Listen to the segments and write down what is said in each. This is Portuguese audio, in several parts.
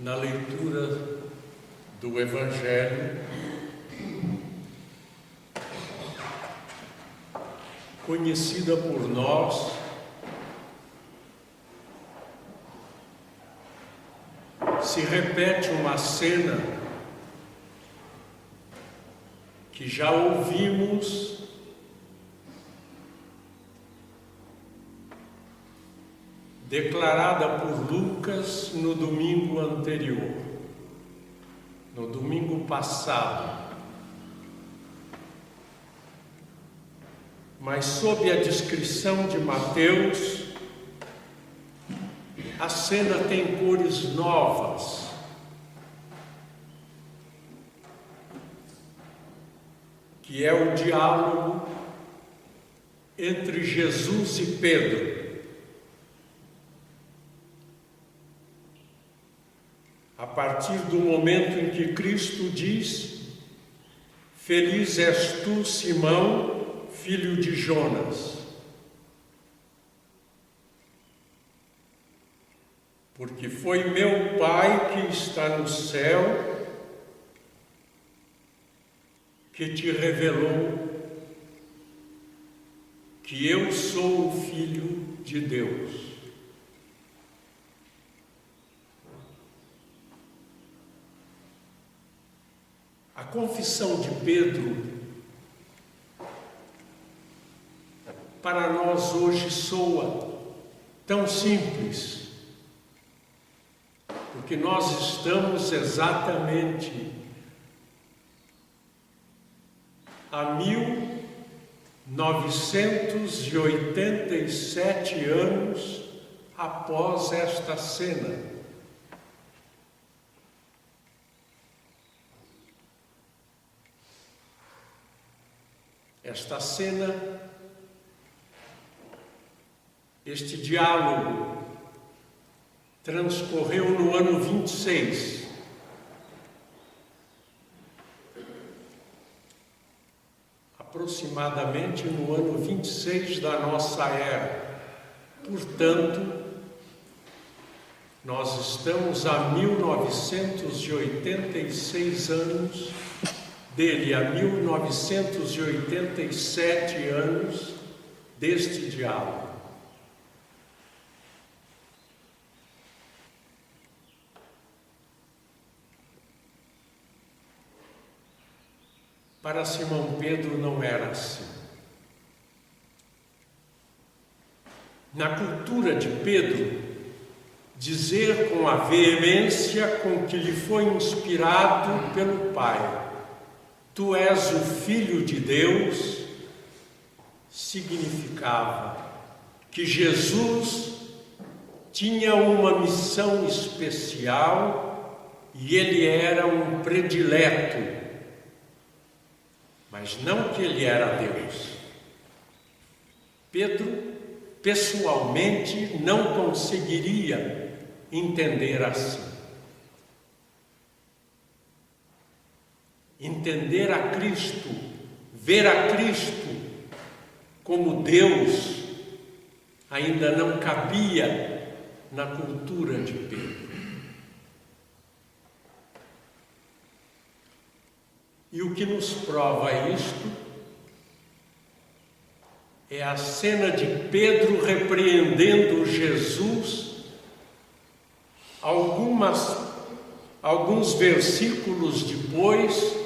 na leitura do Evangelho, conhecida por nós se repete uma cena que já ouvimos declarada por Lucas no domingo anterior, no domingo passado, mas sob a descrição de Mateus, a cena tem cores novas. Que é o diálogo entre Jesus e Pedro. A partir do momento em que Cristo diz: "Feliz és tu, Simão, filho de Jonas, porque foi meu Pai que está no céu que te revelou que eu sou o Filho de Deus." A confissão de Pedro, para nós hoje, soa tão simples, porque nós estamos exatamente há 1987 anos após esta cena. Esta cena, este diálogo, transcorreu no ano 26. Aproximadamente no ano 26 da nossa era. Portanto, nós estamos há 1986 anos, dele a 1987 anos deste diálogo. Para Simão Pedro não era assim. Na cultura de Pedro, dizer com a veemência com que lhe foi inspirado pelo Pai: "Tu és o Filho de Deus", significava que Jesus tinha uma missão especial e ele era um predileto, mas não que ele era Deus. Pedro, pessoalmente, não conseguiria entender assim. Entender a Cristo, ver a Cristo como Deus, ainda não cabia na cultura de Pedro. E o que nos prova isto é a cena de Pedro repreendendo Jesus, alguns versículos depois,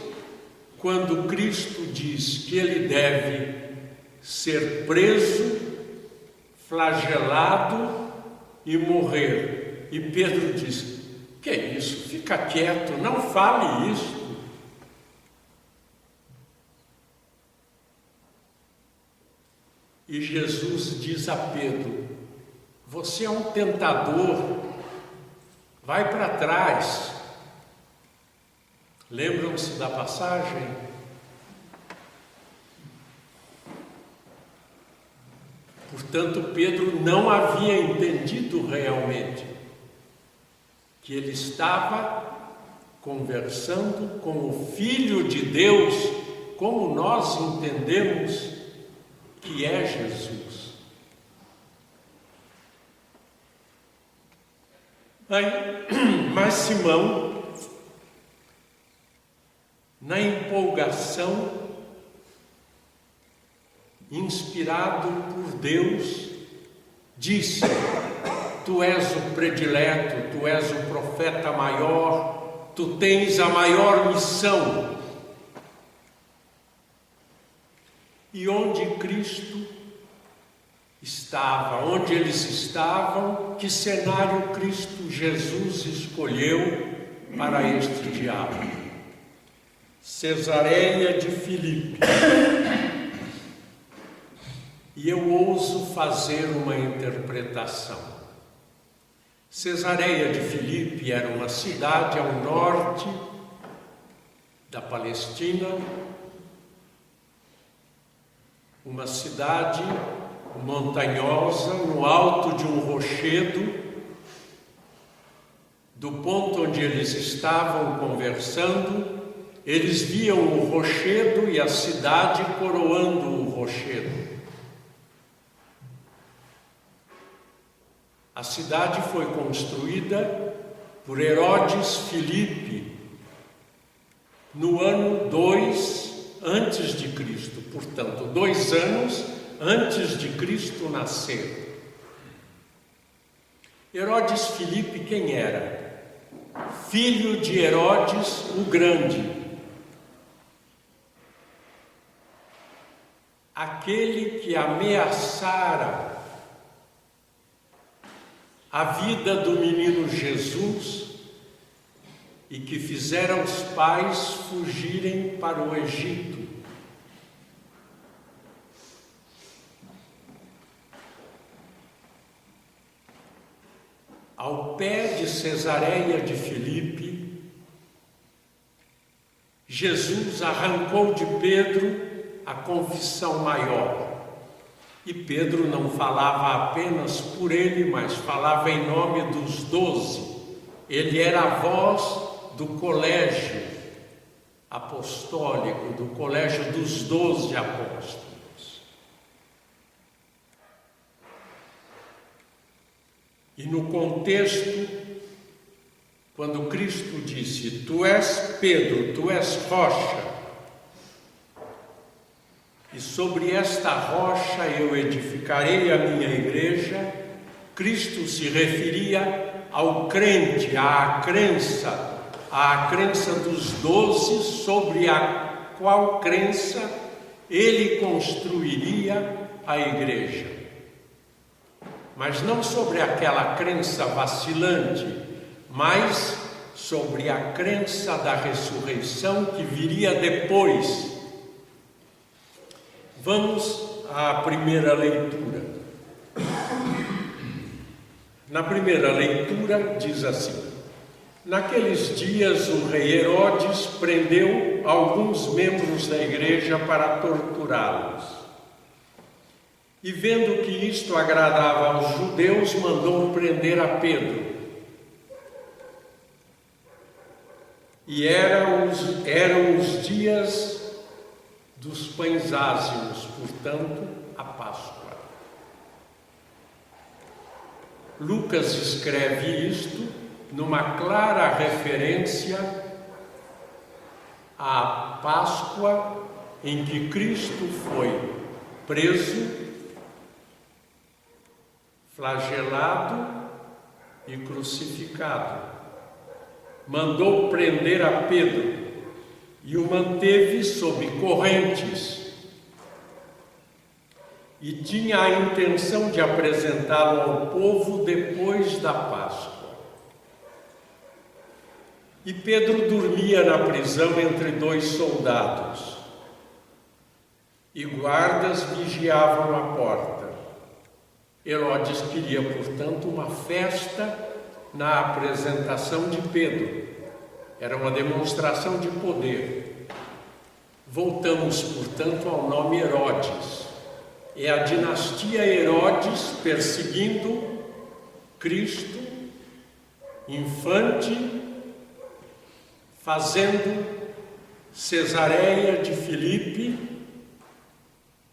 quando Cristo diz que ele deve ser preso, flagelado e morrer. E Pedro diz: "Que é isso? Fica quieto, não fale isso." E Jesus diz a Pedro: "Você é um tentador, vai para trás." Lembram-se da passagem? Portanto, Pedro não havia entendido realmente que ele estava conversando com o Filho de Deus, como nós entendemos que é Jesus. Mas Simão, na empolgação, inspirado por Deus, disse: tu és o predileto, tu és o profeta maior, tu tens a maior missão. E onde Cristo estava, onde eles estavam, que cenário Cristo Jesus escolheu para este diálogo? Cesareia de Filipe. E eu ouso fazer uma interpretação. Cesareia de Filipe era uma cidade ao norte da Palestina, uma cidade montanhosa, no alto de um rochedo. Do ponto onde eles estavam conversando, eles viam o rochedo e a cidade coroando o rochedo. A cidade foi construída por Herodes Filipe no ano 2 antes de Cristo, portanto, 2 anos antes de Cristo nascer. Herodes Filipe quem era? Filho de Herodes o Grande, aquele que ameaçara a vida do menino Jesus e que fizera os pais fugirem para o Egito. Ao pé de Cesareia de Filipe, Jesus arrancou de Pedro a confissão maior. E Pedro não falava apenas por ele, mas falava em nome dos 12. Ele era a voz do colégio apostólico, do colégio dos 12 apóstolos. E no contexto, quando Cristo disse: tu és Pedro, tu és rocha, e sobre esta rocha eu edificarei a minha igreja, Cristo se referia ao crente, à crença dos 12, sobre a qual crença ele construiria a igreja. Mas não sobre aquela crença vacilante, mas sobre a crença da ressurreição que viria depois. Vamos à primeira leitura. Na primeira leitura diz assim: naqueles dias o rei Herodes prendeu alguns membros da igreja para torturá-los. E vendo que isto agradava aos judeus, mandou prender a Pedro. E eram os dias dos pães ázimos, portanto, a Páscoa. Lucas escreve isto numa clara referência à Páscoa em que Cristo foi preso, flagelado e crucificado. Mandou prender a Pedro e o manteve sob correntes, e tinha a intenção de apresentá-lo ao povo depois da Páscoa. E Pedro dormia na prisão entre 2 soldados, e guardas vigiavam a porta. Herodes queria, portanto, uma festa na apresentação de Pedro. Era uma demonstração de poder. Voltamos, portanto, ao nome Herodes. É a dinastia Herodes perseguindo Cristo, infante, fazendo Cesareia de Filipe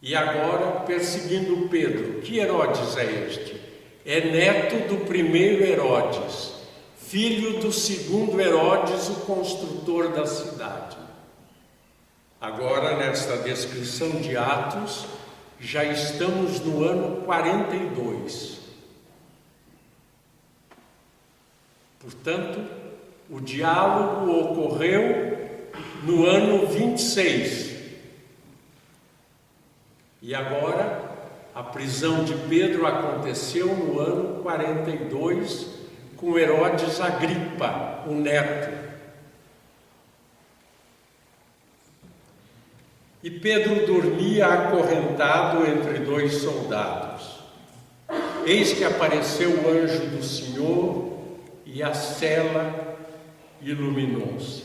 e agora perseguindo Pedro. Que Herodes é este? É neto do primeiro Herodes, filho do segundo Herodes, o construtor da cidade. Agora, nesta descrição de Atos, já estamos no ano 42. Portanto, o diálogo ocorreu no ano 26. E agora, a prisão de Pedro aconteceu no ano 42, com Herodes Agripa, o neto. E Pedro dormia acorrentado entre dois soldados. Eis que apareceu o anjo do Senhor e a cela iluminou-se.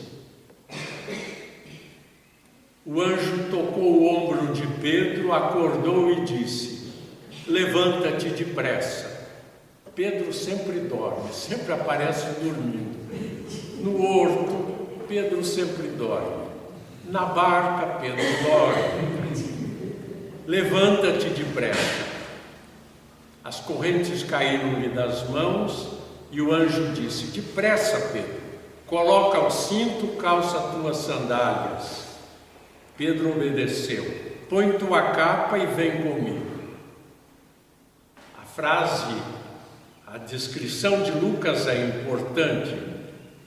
O anjo tocou o ombro de Pedro, acordou e disse: levanta-te depressa. Pedro sempre dorme, sempre aparece dormindo. No horto, Pedro sempre dorme. Na barca, Pedro dorme. Levanta-te depressa. As correntes caíram-lhe das mãos e o anjo disse: depressa, Pedro, coloca o cinto, calça tuas sandálias. Pedro obedeceu. Põe tua capa e vem comigo. A frase, a descrição de Lucas é importante.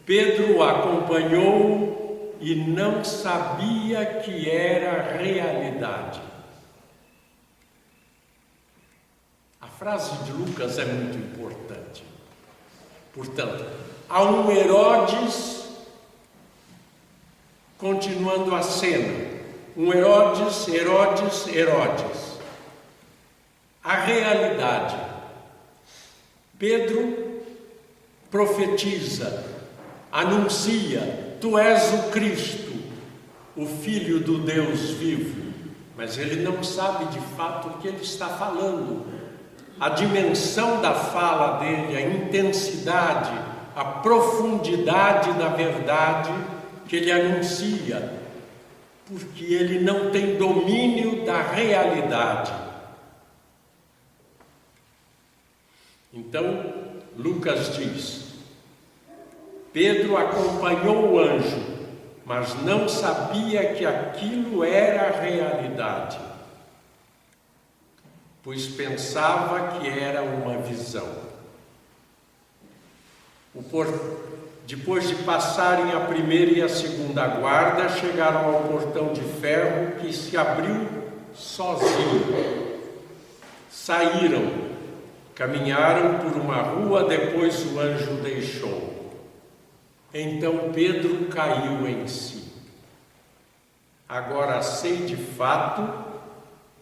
Pedro o acompanhou e não sabia que era realidade. A frase de Lucas é muito importante. Portanto, há um Herodes, continuando a cena, um Herodes. A realidade. Pedro profetiza, anuncia: tu és o Cristo, o Filho do Deus vivo. Mas ele não sabe de fato o que ele está falando. A dimensão da fala dele, a intensidade, a profundidade da verdade que ele anuncia, porque ele não tem domínio da realidade. Então, Lucas diz: Pedro acompanhou o anjo, mas não sabia que aquilo era a realidade, pois pensava que era uma visão. Depois de passarem a primeira e a segunda guarda, chegaram ao portão de ferro, que se abriu sozinho. Saíram, caminharam por uma rua, depois o anjo deixou. Então Pedro caiu em si. Agora sei de fato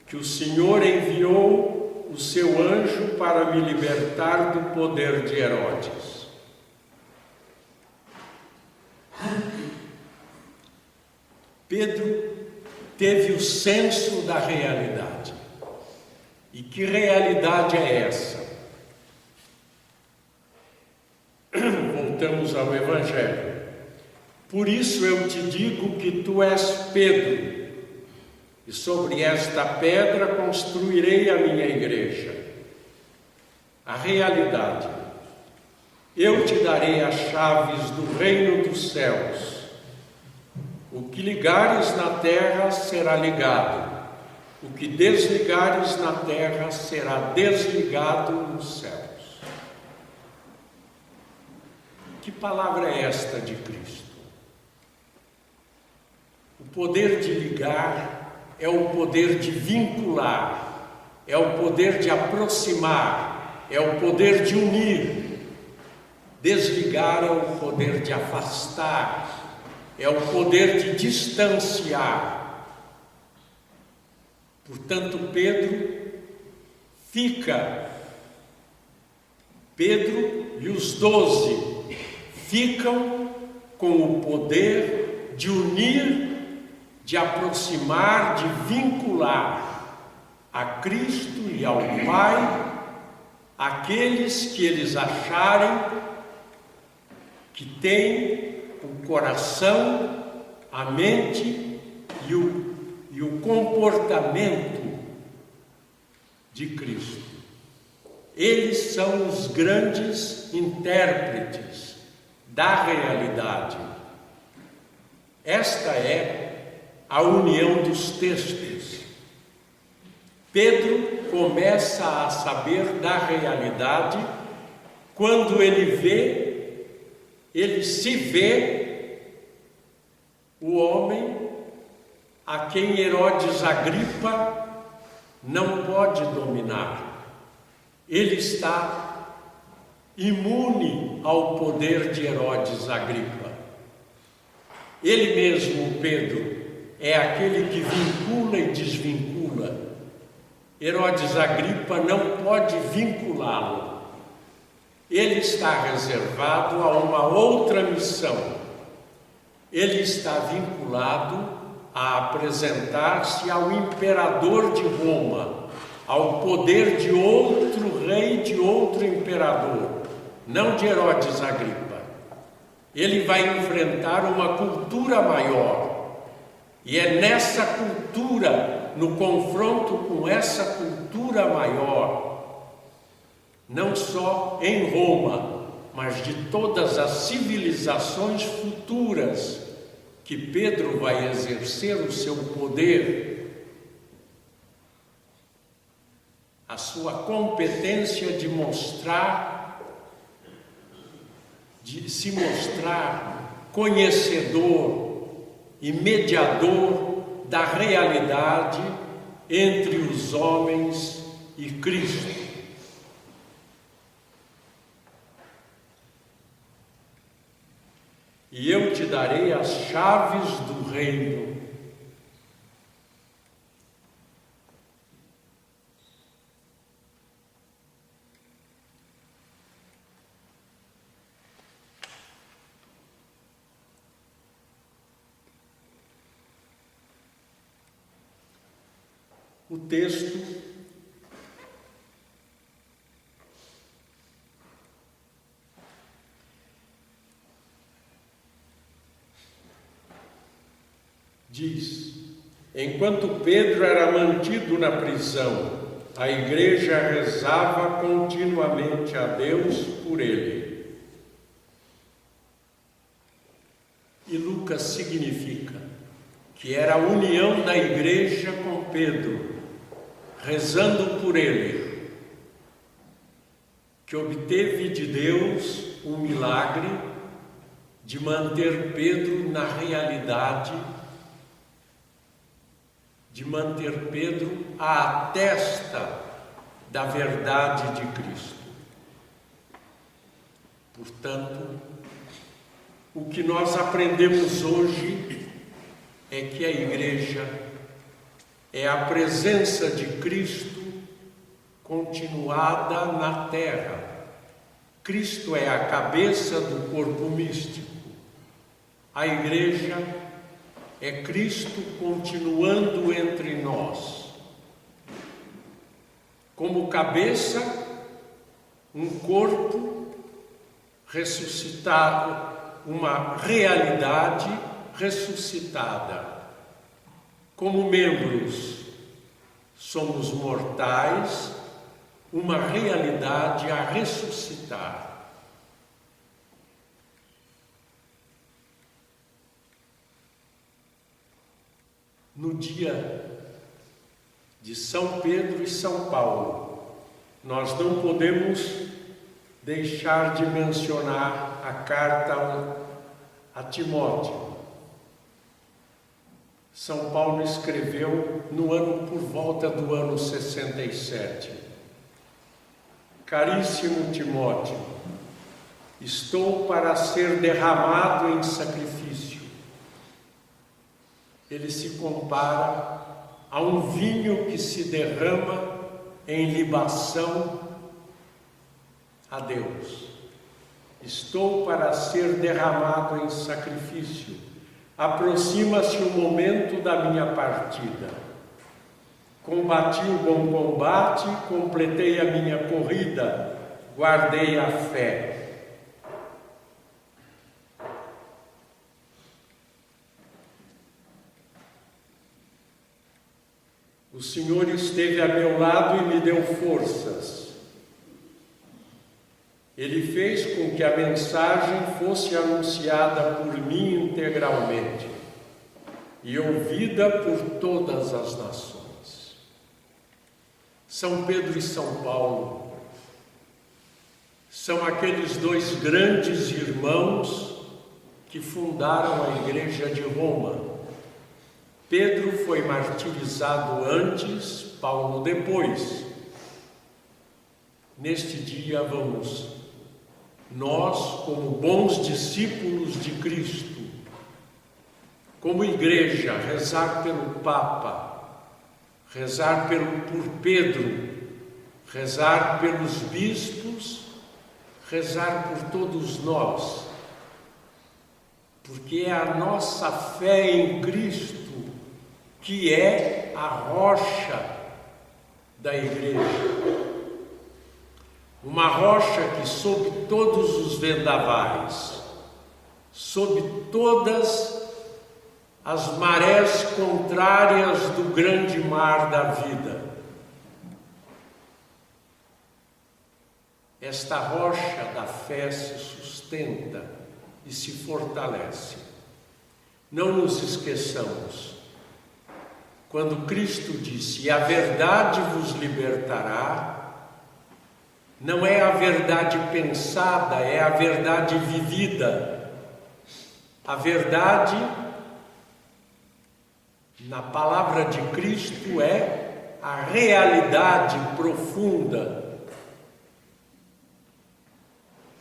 que o Senhor enviou o seu anjo para me libertar do poder de Herodes. Pedro teve o senso da realidade. E que realidade é essa? Voltamos ao Evangelho. Por isso eu te digo que tu és Pedro, e sobre esta pedra construirei a minha igreja. A realidade. Eu te darei as chaves do reino dos céus. O que ligares na terra será ligado. O que desligares na terra será desligado nos céus. Que palavra é esta de Cristo? O poder de ligar é o poder de vincular, é o poder de aproximar, é o poder de unir. Desligar é o poder de afastar, é o poder de distanciar. Portanto, Pedro e os 12 ficam com o poder de unir, de aproximar, de vincular a Cristo e ao Pai aqueles que eles acharem que têm o coração, a mente e o comportamento de Cristo. Eles são os grandes intérpretes, da realidade. Esta é a união dos textos. Pedro começa a saber da realidade quando ele se vê o homem a quem Herodes Agripa não pode dominar. Ele está imune ao poder de Herodes Agripa. Ele mesmo, Pedro, é aquele que vincula e desvincula. Herodes Agripa não pode vinculá-lo. Ele está reservado a uma outra missão. Ele está vinculado a apresentar-se ao imperador de Roma, ao poder de outro rei, de outro imperador, não de Herodes Agripa. Ele vai enfrentar uma cultura maior. E é nessa cultura, no confronto com essa cultura maior, não só em Roma, mas de todas as civilizações futuras, que Pedro vai exercer o seu poder, a sua competência de se mostrar conhecedor e mediador da realidade entre os homens e Cristo. E eu te darei as chaves do reino. O texto diz: enquanto Pedro era mantido na prisão, a igreja rezava continuamente a Deus por ele. E Lucas significa que era a união da igreja com Pedro, rezando por ele, que obteve de Deus um milagre de manter Pedro na realidade, de manter Pedro à testa da verdade de Cristo. Portanto, o que nós aprendemos hoje é que a igreja é a presença de Cristo continuada na terra. Cristo é a cabeça do corpo místico. A igreja é Cristo continuando entre nós. Como cabeça, um corpo ressuscitado, uma realidade ressuscitada. Como membros, somos mortais, uma realidade a ressuscitar. No dia de São Pedro e São Paulo, nós não podemos deixar de mencionar a carta a Timóteo. São Paulo escreveu por volta do ano 67. Caríssimo Timóteo, estou para ser derramado em sacrifício. Ele se compara a um vinho que se derrama em libação a Deus. Estou para ser derramado em sacrifício. Aproxima-se o momento da minha partida. Combati o bom combate, completei a minha corrida, guardei a fé. O Senhor esteve a meu lado e me deu forças. Ele fez com que a mensagem fosse anunciada por mim integralmente e ouvida por todas as nações. São Pedro e São Paulo são aqueles dois grandes irmãos que fundaram a Igreja de Roma. Pedro foi martirizado antes, Paulo depois. Neste dia nós, como bons discípulos de Cristo, como igreja, rezar pelo Papa, rezar por Pedro, rezar pelos bispos, rezar por todos nós, porque é a nossa fé em Cristo que é a rocha da igreja. Uma rocha que, sob todos os vendavais, sob todas as marés contrárias do grande mar da vida, esta rocha da fé se sustenta e se fortalece. Não nos esqueçamos, quando Cristo disse: "E a verdade vos libertará", não é a verdade pensada, é a verdade vivida. A verdade, na palavra de Cristo, é a realidade profunda.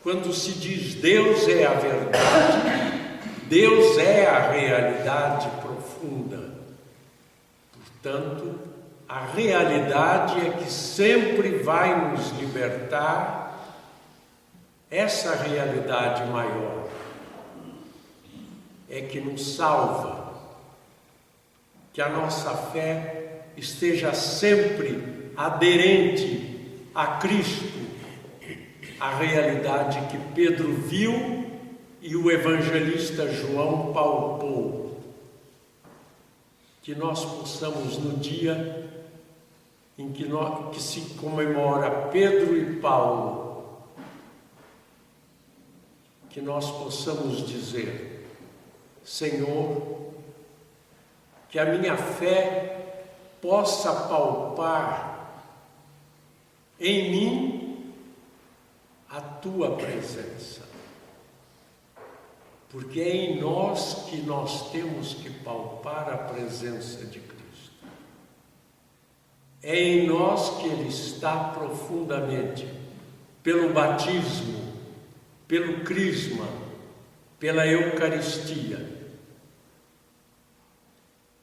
Quando se diz Deus é a verdade, Deus é a realidade profunda. Portanto, a realidade é que sempre vai nos libertar, essa realidade maior é que nos salva, que a nossa fé esteja sempre aderente a Cristo, a realidade que Pedro viu e o evangelista João palpou. Que nós possamos, no dia em que se comemora Pedro e Paulo, que nós possamos dizer: Senhor, que a minha fé possa palpar em mim a Tua presença, porque é em nós que nós temos que palpar a presença de Cristo. É em nós que Ele está profundamente, pelo batismo, pelo crisma, pela Eucaristia.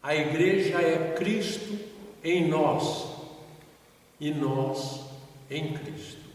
A Igreja é Cristo em nós e nós em Cristo.